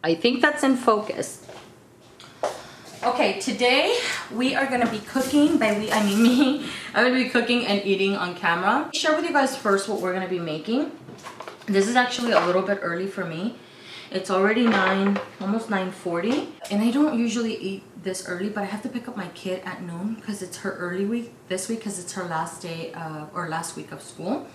I think that's in focus. Okay, today we are gonna be cooking. By we, I mean me. I'm gonna be cooking and eating on camera. I'll share with you guys first what we're gonna be making. This is actually a little bit early for me. It's already almost 9:40, and I don't usually eat this early, but I have to pick up my kid at noon because it's her early week this week because it's her last day or last week of school.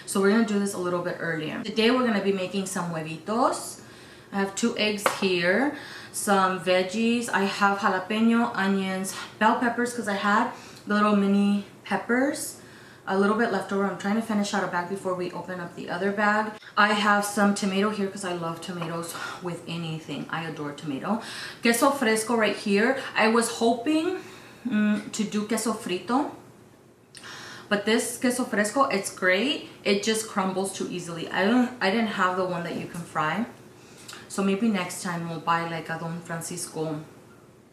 So we're gonna do this a little bit earlier. Today we're gonna be making some huevitos. I have 2 eggs here, some veggies. I have jalapeno, onions, bell peppers because I had the little mini peppers. A little bit left over. I'm trying to finish out a bag before we open up the other bag. I have some tomato here because I love tomatoes with anything. I adore tomato. Queso fresco right here. I was hoping to do queso frito, but this queso fresco, it's great. It just crumbles too easily. I didn't have the one that you can fry. So maybe next time we'll buy like a Don Francisco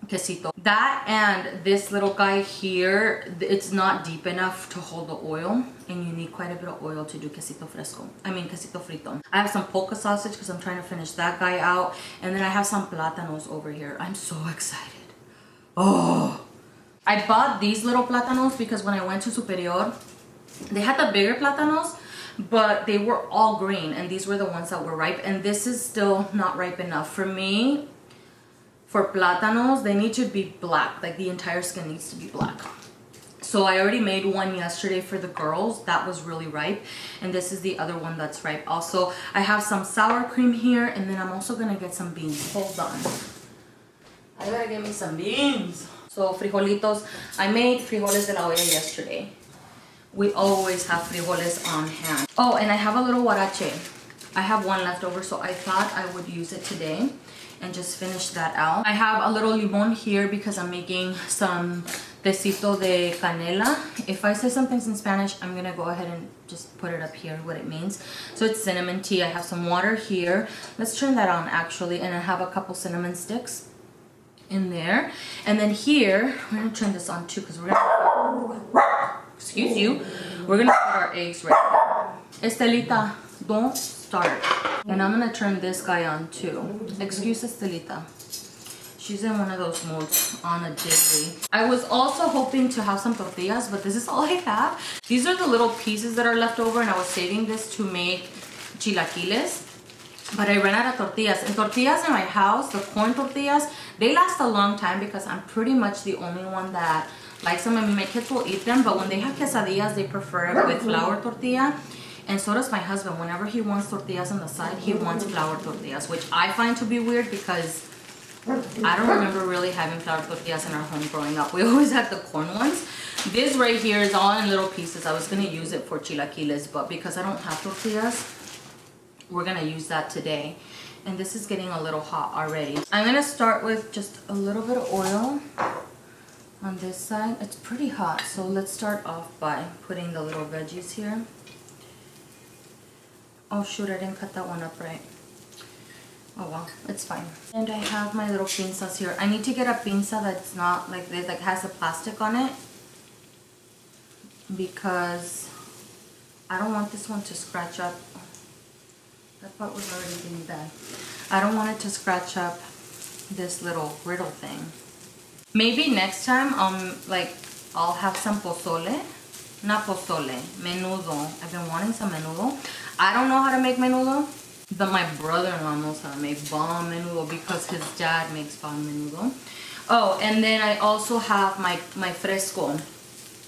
quesito. That and this little guy here, it's not deep enough to hold the oil, and you need quite a bit of oil to do quesito fresco. I mean quesito frito. I have some polka sausage because I'm trying to finish that guy out, and then I have some platanos over here. I'm so excited. Oh, I bought these little platanos because when I went to Superior, they had the bigger platanos, but they were all green, and these were the ones that were ripe, and this is still not ripe enough for me. For platanos, they need to be black, like the entire skin needs to be black. So I already made one yesterday for the girls. That was really ripe, and this is the other one that's ripe. Also, I have some sour cream here, and then I'm also gonna get some beans. Hold on, I gotta get me some beans. So frijolitos, I made frijoles de la olla yesterday. We always have frijoles on hand. Oh, and I have a little huarache. I have one left over, so I thought I would use it today and just finish that out. I have a little limon here because I'm making some tecito de canela. If I say something's in Spanish, I'm gonna go ahead and just put it up here, what it means. So it's cinnamon tea. I have some water here. Let's turn that on actually, and I have a couple cinnamon sticks in there. And then here, we're gonna turn this on too because we're gonna, excuse you, we're gonna put our eggs right here. Estelita, don't start. And I'm gonna turn this guy on too. Excuse Estelita. She's in one of those moods on a daily. I was also hoping to have some tortillas, but this is all I have. These are the little pieces that are left over, and I was saving this to make chilaquiles. But I ran out of tortillas. And tortillas in my house, the corn tortillas, they last a long time because I'm pretty much the only one that likes them. I mean, my kids will eat them, but when they have quesadillas, they prefer it with flour tortilla. And so does my husband. Whenever he wants tortillas on the side, he wants flour tortillas, which I find to be weird because I don't remember really having flour tortillas in our home growing up. We always had the corn ones. This right here is all in little pieces. I was gonna use it for chilaquiles, but because I don't have tortillas, we're gonna use that today. And this is getting a little hot already. I'm gonna start with just a little bit of oil on this side. It's pretty hot, so let's start off by putting the little veggies here. Oh shoot, I didn't cut that one up right. Oh well, it's fine. And I have my little pinzas here. I need to get a pinza that's not like this, like has the plastic on it, because I don't want this one to scratch up. That part was already being bad. I don't want it to scratch up this little griddle thing. Maybe next time, I'll have some pozole. Not pozole, menudo. I've been wanting some menudo. I don't know how to make menudo, but my brother-in-law knows how to make bomb menudo because his dad makes bomb menudo. Oh, and then I also have my fresco.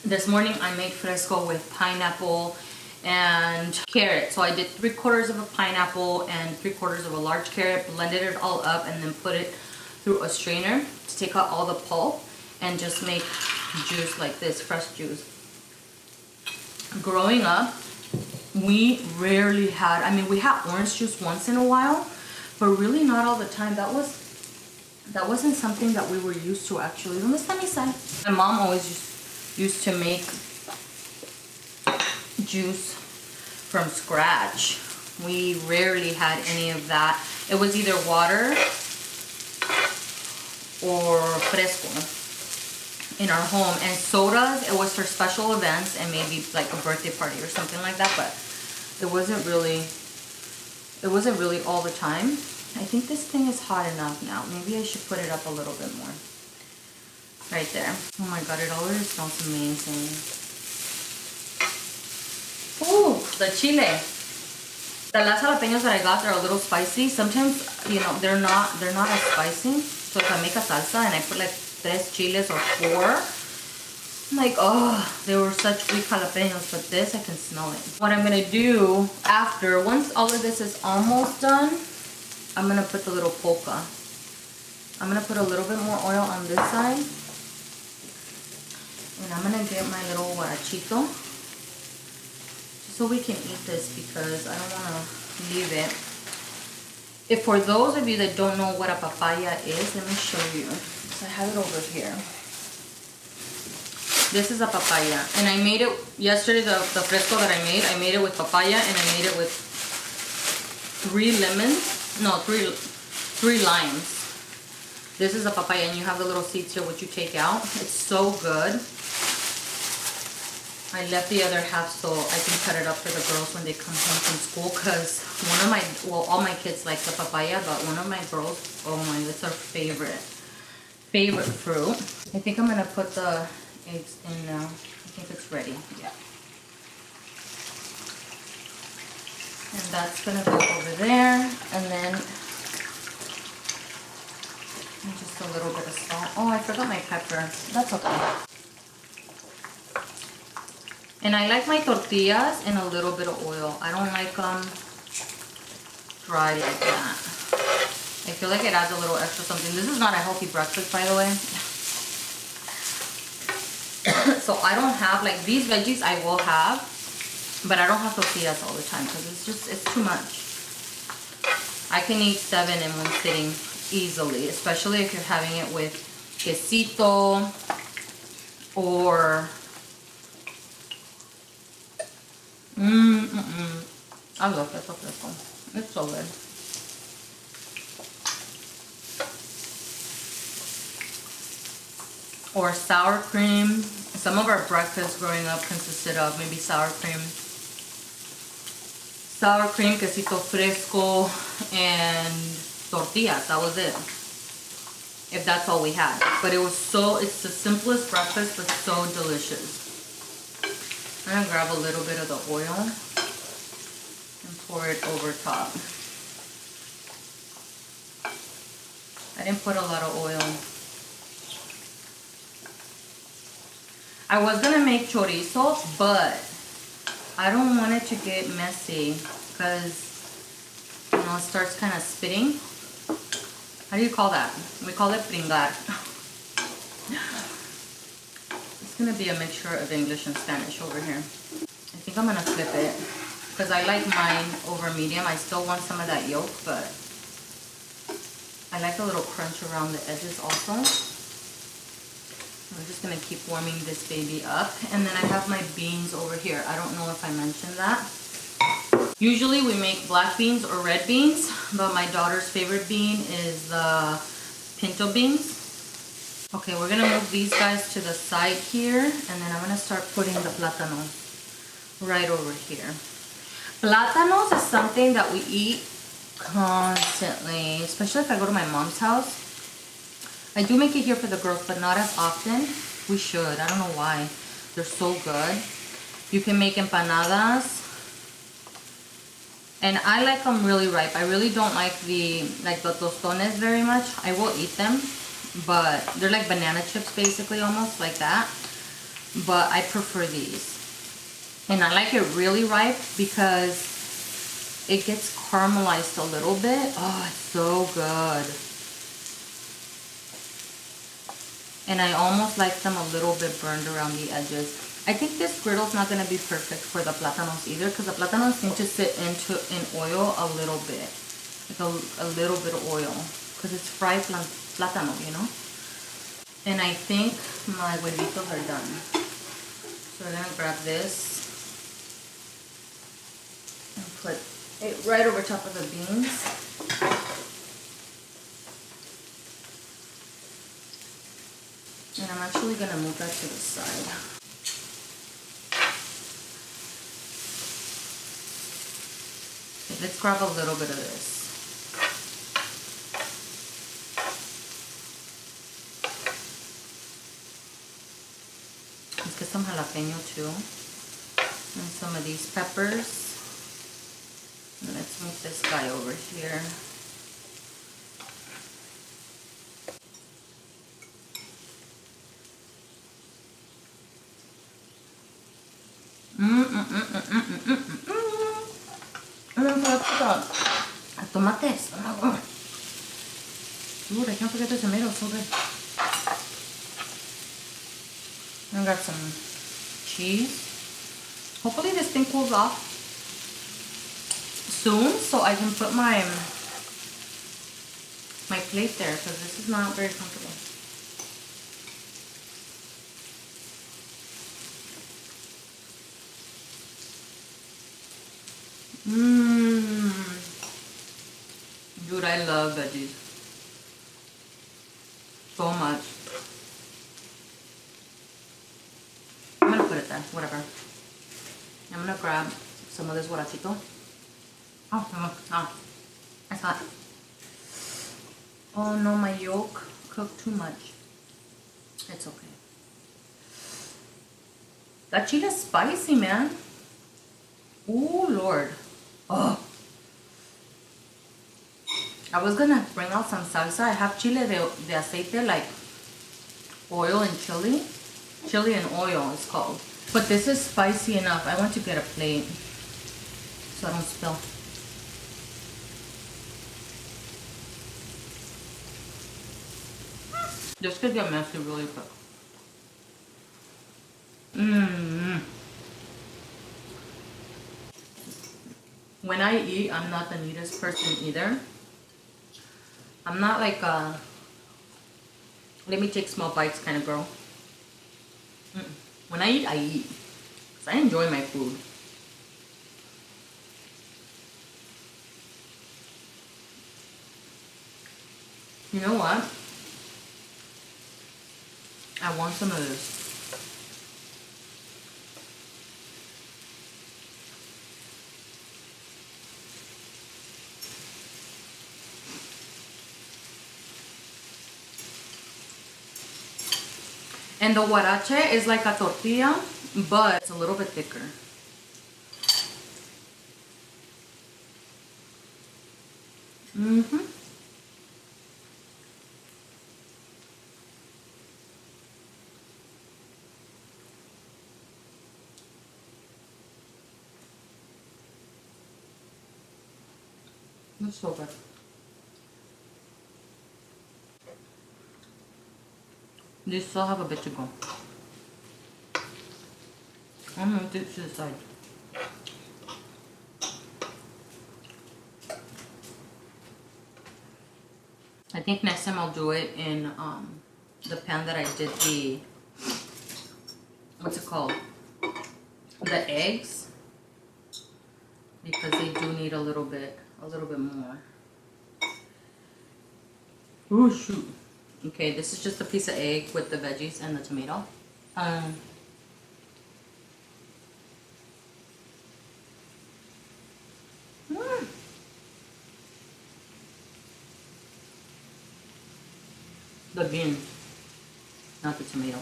This morning I made fresco with pineapple and carrot. So I did 3/4 of a pineapple and 3/4 of a large carrot, blended it all up, and then put it through a strainer to take out all the pulp and just make juice like this, fresh juice. Growing up, we rarely had, I mean, we had orange juice once in a while, but really not all the time. That wasn't something that we were used to actually. My mom always used to make juice from scratch. We rarely had any of that. It was either water or fresco in our home, and sodas, it was for special events and maybe like a birthday party or something like that, but it wasn't really all the time. I think this thing is hot enough now. Maybe I should put it up a little bit more. Right there. Oh my god, it already smells amazing. Ooh, the chile. The last jalapenos that I got, they're a little spicy. Sometimes, you know, they're not as spicy. So if I make a salsa and I put like 3 chiles or 4, I'm like, oh, they were such weak jalapenos, but this, I can smell it. What I'm gonna do after, once all of this is almost done, I'm gonna put the little polka. I'm gonna put a little bit more oil on this side. And I'm gonna get my little guarachito. Just so we can eat this because I don't wanna leave it. If for those of you that don't know what a papaya is, let me show you. So I have it over here. This is a papaya, and I made it yesterday, the fresco that I made it with papaya, and I made it with 3 limes. This is a papaya, and you have the little seeds here, which you take out. It's so good. I left the other half so I can cut it up for the girls when they come home from school, because all my kids like the papaya, but one of my girls, oh my, it's her favorite fruit. I think I'm gonna put the eggs in now. I think it's ready. Yeah. And that's gonna go over there. And then just a little bit of salt. Oh, I forgot my pepper. That's okay. And I like my tortillas in a little bit of oil. I don't like them dry like that. I feel like it adds a little extra something. This is not a healthy breakfast, by the way. So I don't have, like, these veggies I will have, but I don't have tortillas all the time because it's too much. I can eat 7 in one sitting easily, especially if you're having it with quesito or I love queso fresco. It's so good. Or sour cream. Some of our breakfasts growing up consisted of maybe sour cream, quesito fresco, and tortillas. That was it. If that's all we had. But it's the simplest breakfast, but so delicious. I'm gonna grab a little bit of the oil and pour it over top. I didn't put a lot of oil. I was gonna make chorizo, but I don't want it to get messy because, you know, it starts kind of spitting. How do you call that? We call it pringar. It's gonna be a mixture of English and Spanish over here. I think I'm gonna flip it because I like mine over medium. I still want some of that yolk, but I like a little crunch around the edges also. I'm just gonna keep warming this baby up. And then I have my beans over here. I don't know if I mentioned that. Usually we make black beans or red beans, but my daughter's favorite bean is the pinto beans. Okay, we're gonna move these guys to the side here, and then I'm gonna start putting the platanos right over here. Platanos is something that we eat constantly, especially if I go to my mom's house. I do make it here for the girls, but not as often. We should. I don't know why. They're so good. You can make empanadas. And I like them really ripe. I really don't like the tostones very much. I will eat them, but they're like banana chips basically, almost like that. But I prefer these. And I like it really ripe because it gets caramelized a little bit. Oh, it's so good. And I almost like them a little bit burned around the edges. I think this griddle's not going to be perfect for the platanos either, because the platanos need to sit in oil a little bit. Like a little bit of oil, because it's fried platano, you know? And I think my huevitos are done. So we're going to grab this and put it right over top of the beans. And I'm actually going to move that to the side. Okay, let's grab a little bit of this. some jalapeno too. And some of these peppers. And let's move this guy over here. Tomates. Oh my god. Dude, I can't forget the tomatoes. So good. I got some cheese. Hopefully this thing cools off soon so I can put my plate there because this is not very comfortable. Dude, I love veggies so much. I'm gonna put it there, whatever. I'm gonna grab some of this guarachito. Oh, that's hot. Oh no, my yolk cooked too much. It's okay. That chile is spicy, man. Oh Lord. Oh. I was gonna bring out some salsa. I have chile de aceite, like oil and chili. Chili and oil it's called. But this is spicy enough. I want to get a plate so I don't spill. This could get messy really quick. When I eat, I'm not the neatest person either. I'm not like a let me take small bites kind of girl. When I eat, I eat. 'Cause I enjoy my food. You know what? I want some of this. And the huarache is like a tortilla, but it's a little bit thicker. It's so good. They still have a bit to go. I'm gonna do it to the side. I think next time I'll do it in the pan that I did the, what's it called? The eggs. Because they do need a little bit more. Oh shoot. Okay, this is just a piece of egg with the veggies and the tomato. The beans, not the tomato.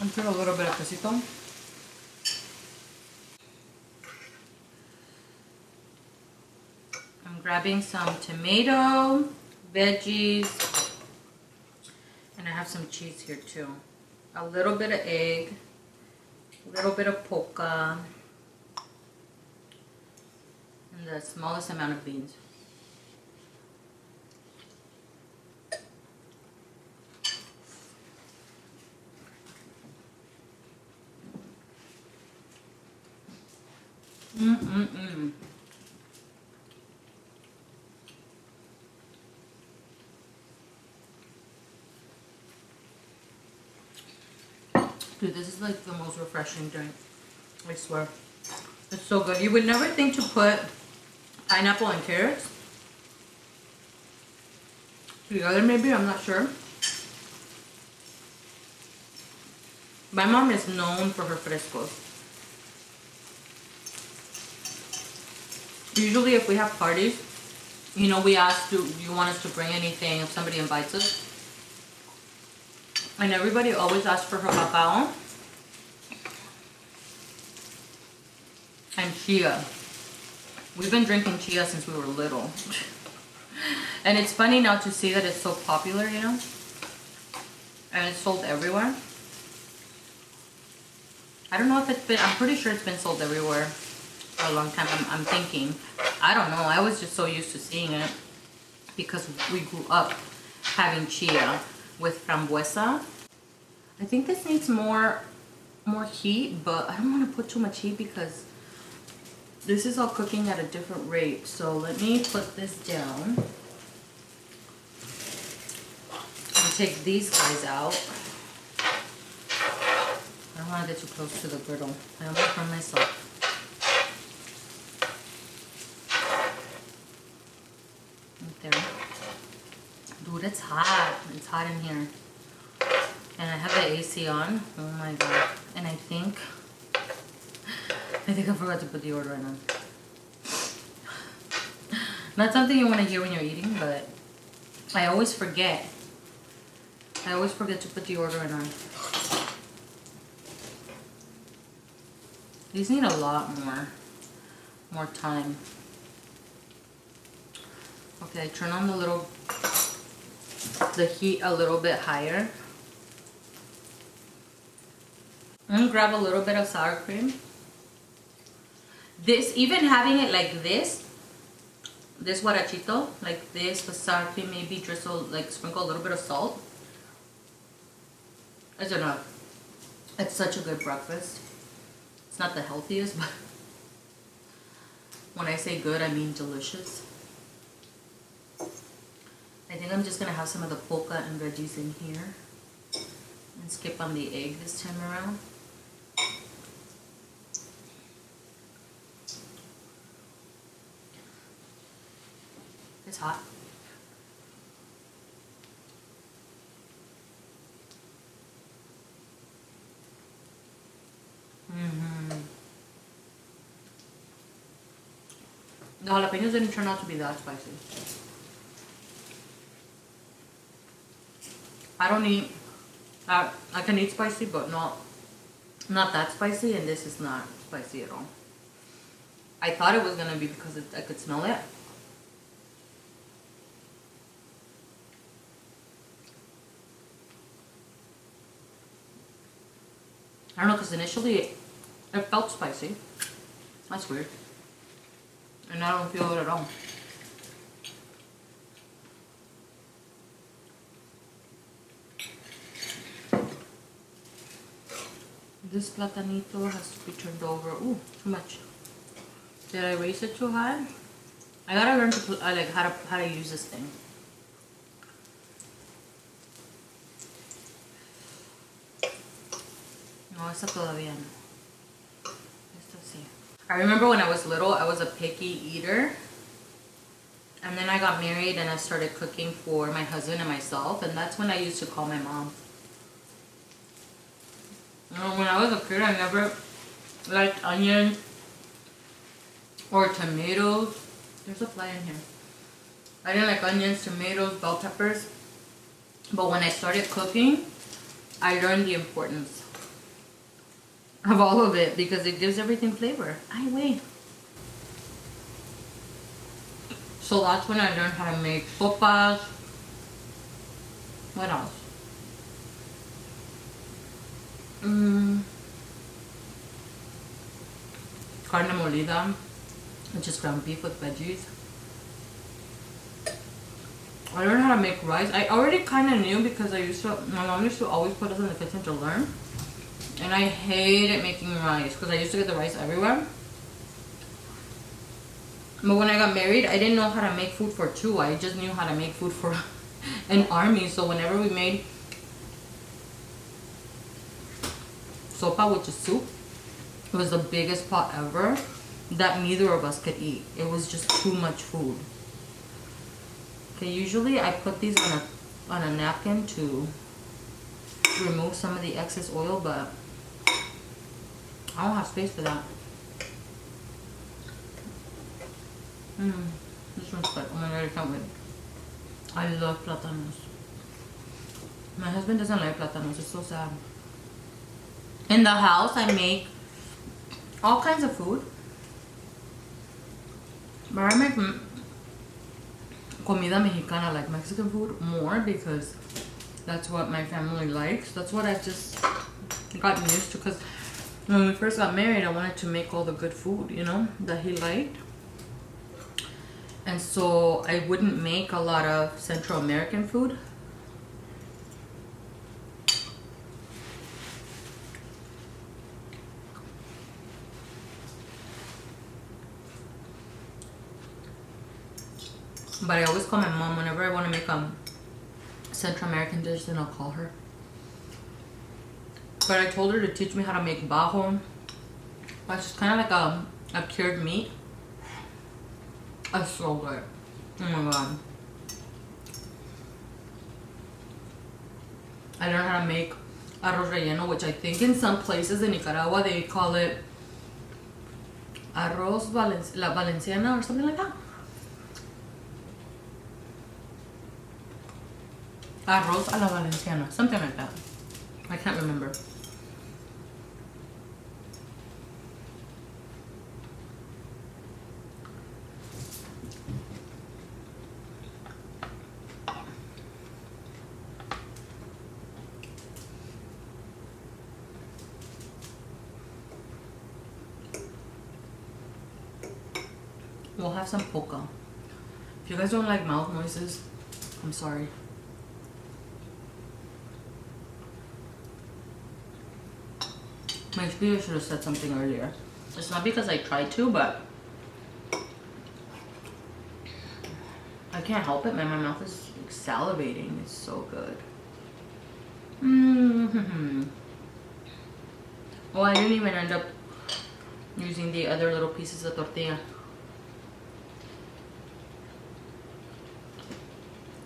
I'm putting a little bit of quesito. I'm grabbing some tomato, veggies, and I have some cheese here too. A little bit of egg, a little bit of poca, and the smallest amount of beans. Dude, this is like the most refreshing drink. I swear. It's so good. You would never think to put pineapple and carrots together, maybe, I'm not sure. My mom is known for her frescos. Usually if we have parties, you know, we ask, do you want us to bring anything if somebody invites us? And everybody always asks for her papao and chia. We've been drinking chia since we were little. And it's funny now to see that it's so popular, you know? And it's sold everywhere. I don't know if it's been, I'm pretty sure it's been sold everywhere for a long time. I'm thinking. I don't know. I was just so used to seeing it because we grew up having chia with frambuesa. I think this needs more heat, but I don't want to put too much heat because this is all cooking at a different rate. So let me put this down and take these guys out. I don't want to get too close to the griddle. I almost burn myself. Right there. Dude, it's hot. It's hot in here. And I have the AC on. Oh my god. And I think I forgot to put the deodorant on. Not something you want to hear when you're eating, but I always forget. I always forget to put the deodorant on. These need a lot more time. Okay, I turn on the heat a little bit higher. I'm gonna grab a little bit of sour cream. This, even having it like this guarachito, like this with sour cream, maybe drizzle, like sprinkle a little bit of salt. Is enough. It's such a good breakfast. It's not the healthiest, but when I say good, I mean delicious. I think I'm just gonna have some of the polka and veggies in here and skip on the egg this time around. It's hot. The jalapenos didn't turn out to be that spicy. I don't eat, I can eat spicy, but not that spicy, and this is not spicy at all. I thought it was gonna be because I could smell it. I don't know, because initially it felt spicy. That's weird. And I don't feel it at all. This platanito has to be turned over. Ooh, too much. Did I raise it too high? I gotta learn to like how to use this thing. No, esta todavía no. Esta sí. I remember when I was little, I was a picky eater. And then I got married and I started cooking for my husband and myself. And that's when I used to call my mom. You know, when I was a kid, I never liked onions or tomatoes. There's a fly in here. I didn't like onions, tomatoes, bell peppers. But when I started cooking, I learned the importance of all of it because it gives everything flavor. Ay, wait. So that's when I learned how to make sopas. What else? Carne molida, which is ground beef with veggies. I learned how to make rice. I already kind of knew because my mom used to always put us in the kitchen to learn. And I hated making rice because I used to get the rice everywhere. But when I got married, I didn't know how to make food for two. I just knew how to make food for an army. So whenever we made sopa, which is soup, it was the biggest pot ever that neither of us could eat. It was just too much food. Okay, usually I put these on a napkin to remove some of the excess oil, but I don't have space for that. This one's good. Oh my god, I can't wait. I love platanos. My husband doesn't like platanos. It's so sad. In the house, I make all kinds of food. But I make comida mexicana, like Mexican food, more because that's what my family likes. That's what I've just gotten used to, because when we first got married, I wanted to make all the good food, you know, that he liked. And so I wouldn't make a lot of Central American food. But I always call my mom whenever I want to make a Central American dish, then I'll call her. But I told her to teach me how to make bajo, which is kind of like a cured meat. It's so good. Oh my god. I learned how to make arroz relleno, which I think in some places in Nicaragua they call it arroz la valenciana or something like that. Arroz a la valenciana, something like that. I can't remember. We'll have some polka. If you guys don't like mouth noises, I'm sorry. Maybe I should have said something earlier. It's not because I tried to, but I can't help it, man. My mouth is like salivating. It's so good. Oh, I didn't even end up using the other little pieces of tortilla.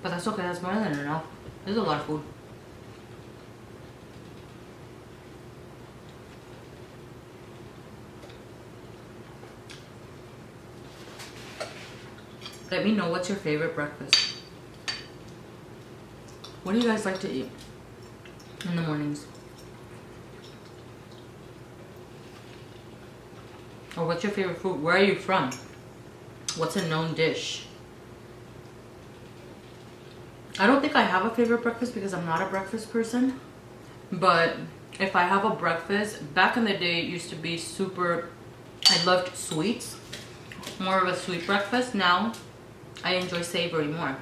But that's okay, that's more than enough. There's a lot of food. Let me know what's your favorite breakfast. What do you guys like to eat in the mornings? Or what's your favorite food? Where are you from? What's a known dish? I don't think I have a favorite breakfast because I'm not a breakfast person. But if I have a breakfast, back in the day it used to be super, I loved sweets. More of a sweet breakfast. Now I enjoy savory more.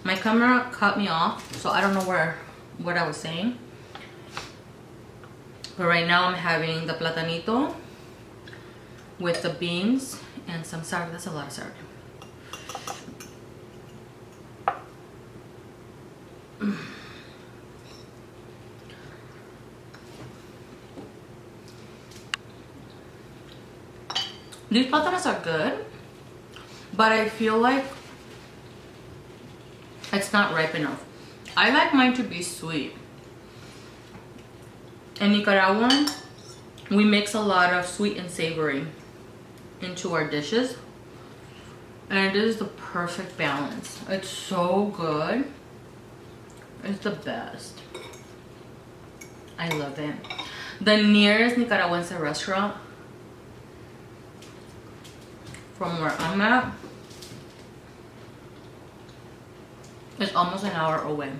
My camera cut me off, so I don't know what I was saying. But right now I'm having the platanito with the beans and some sour. That's a lot of sour. These platanos are good, but I feel like it's not ripe enough. I like mine to be sweet. In Nicaragua, we mix a lot of sweet and savory into our dishes, and it is the perfect balance. It's so good. It's the best. I love it. The nearest Nicaraguense restaurant from where I'm at is almost an hour away.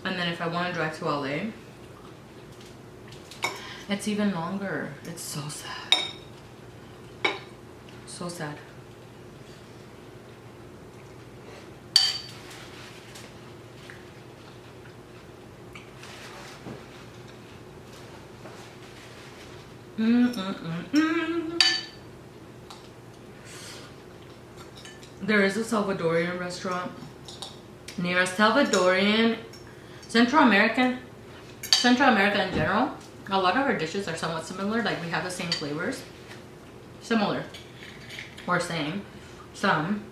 And then if I want to drive to LA, it's even longer. It's so sad. So sad. There is a Salvadorian restaurant near us. Salvadorian, Central America in general, a lot of our dishes are somewhat similar. Like we have the same flavors. Similar. Or same. Some.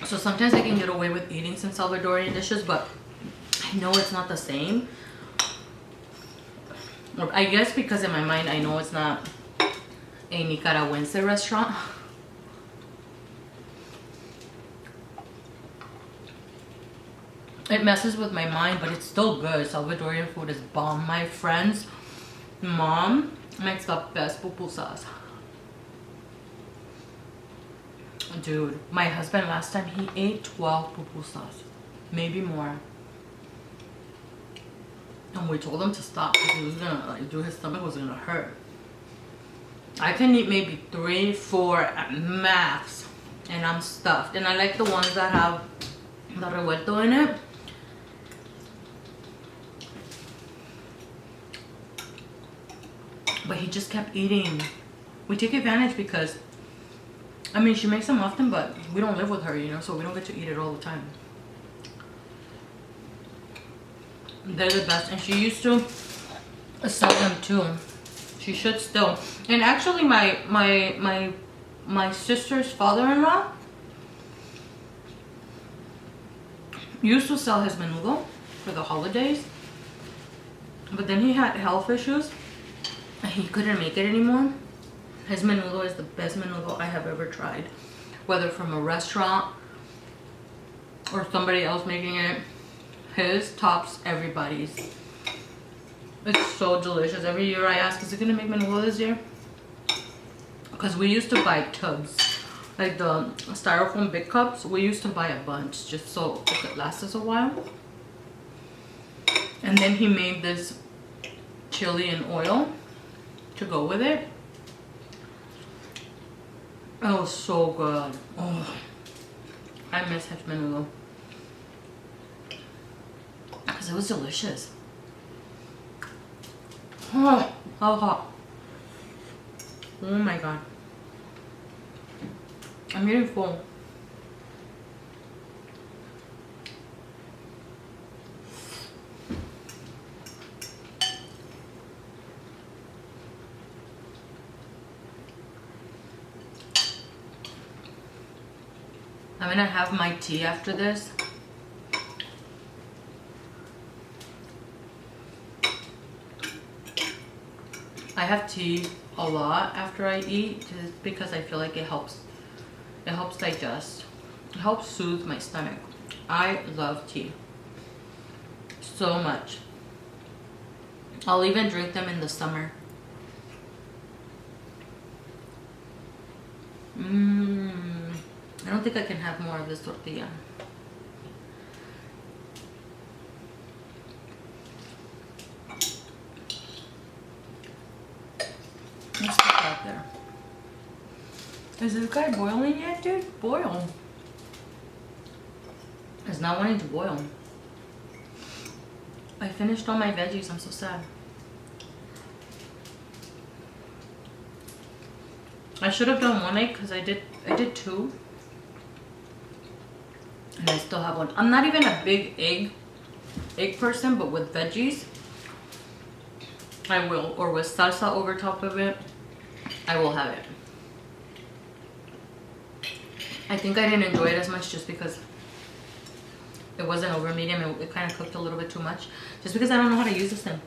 So sometimes I can get away with eating some Salvadorian dishes, but I know it's not the same. Or I guess because in my mind I know it's not a Nicaraguense restaurant. It messes with my mind, but it's still good. Salvadorian food is bomb. My friend's mom makes the best pupusas. Dude, my husband last time he ate 12 pupusas, maybe more. And we told him to stop because he was gonna like his stomach was gonna hurt. I can eat maybe 3, 4 at max, and I'm stuffed. And I like the ones that have the revuelto in it. But he just kept eating. We take advantage because, I mean, she makes them often, but we don't live with her, you know, so we don't get to eat it all the time. They're the best, and she used to sell them too. She should still. And actually, my sister's father-in-law used to sell his menudo for the holidays, but then he had health issues. He couldn't make it anymore. His menudo is the best menudo I have ever tried, whether from a restaurant or somebody else making it. His tops everybody's. It's so delicious. Every year I ask, is it gonna make menudo this year? Because we used to buy tubs, like the styrofoam big cups. We used to buy a bunch just so it could last us a while. And then he made this chili and oil to go with it. Oh, was so good. Oh, I miss his menudo because it was delicious. Oh, how hot. Oh my god. I'm getting full. I'm gonna have my tea after this. I have tea a lot after I eat just because I feel like it helps digest. It helps soothe my stomach. I love tea so much. I'll even drink them in the summer. I don't think I can have more of this tortilla. Let's put that there. Is this guy boiling yet, dude? Boil. It's not wanting to boil. I finished all my veggies. I'm so sad. I should have done 1 egg because I did 2. And I still have 1. I'm not even a big egg person, but with veggies, I will. Or with salsa over top of it, I will have it. I think I didn't enjoy it as much just because it wasn't over medium. It kind of cooked a little bit too much. Just because I don't know how to use this thing.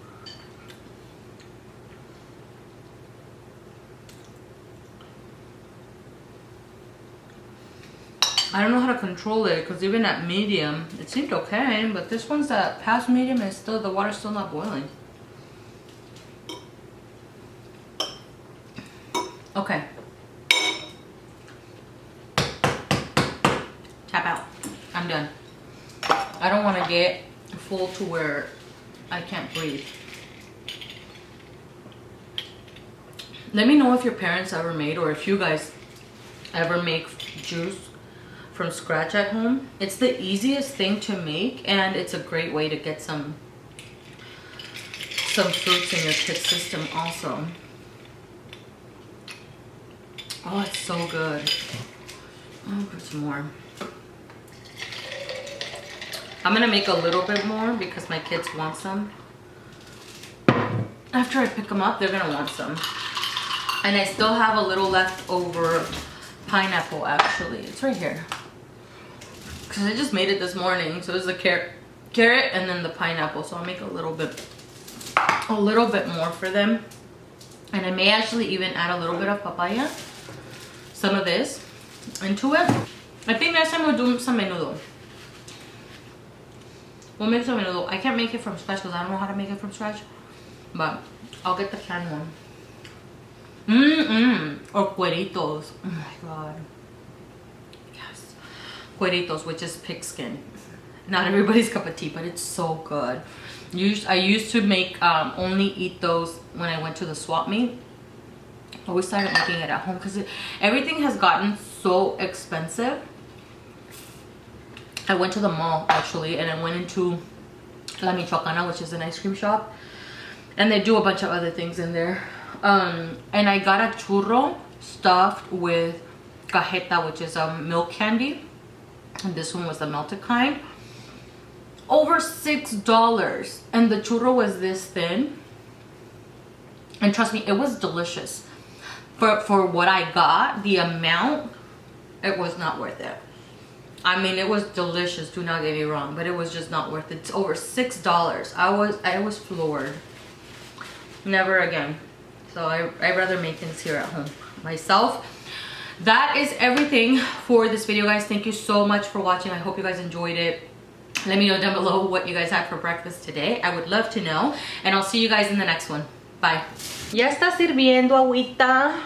I don't know how to control it because even at medium, it seemed okay. But this one's at past medium and still the water's still not boiling. Okay. Tap out. I'm done. I don't want to get full to where I can't breathe. Let me know if your parents ever made, or if you guys ever make juice from scratch at home. It's the easiest thing to make, and it's a great way to get some fruits in your kid's system also. Oh, it's so good. I'll put some more. I'm gonna make a little bit more because my kids want some. After I pick them up, they're gonna want some. And I still have a little left over pineapple, actually. It's right here. because I just made it this morning. So it's the carrot and then the pineapple. So I'll make a little bit more for them. And I may actually even add a little bit of papaya, some of this into it. I think next time we'll do some menudo. We'll make some menudo. I can't make it from scratch because I don't know how to make it from scratch, but I'll get the canned one. Or cueritos. Oh my god. Yes. Cueritos, which is pig skin. Not everybody's cup of tea, but it's so good. I used to make only eat those when I went to the swap meet. But we started making it at home because everything has gotten so expensive. I went to the mall actually, and I went into La Michoacana, which is an ice cream shop, and they do a bunch of other things in there. And I got a churro stuffed with cajeta, which is a milk candy, and this one was the melted kind. Over $6, and the churro was this thin, and trust me, it was delicious. For what I got, the amount, it was not worth it. I mean, it was delicious, do not get me wrong, but it was just not worth it. It's over $6. I was floored. Never again. So I'd rather make things here at home myself. That is everything for this video, guys. Thank you so much for watching. I hope you guys enjoyed it. Let me know down below what you guys had for breakfast today. I would love to know. And I'll see you guys in the next one. Bye. Ya está sirviendo agüita.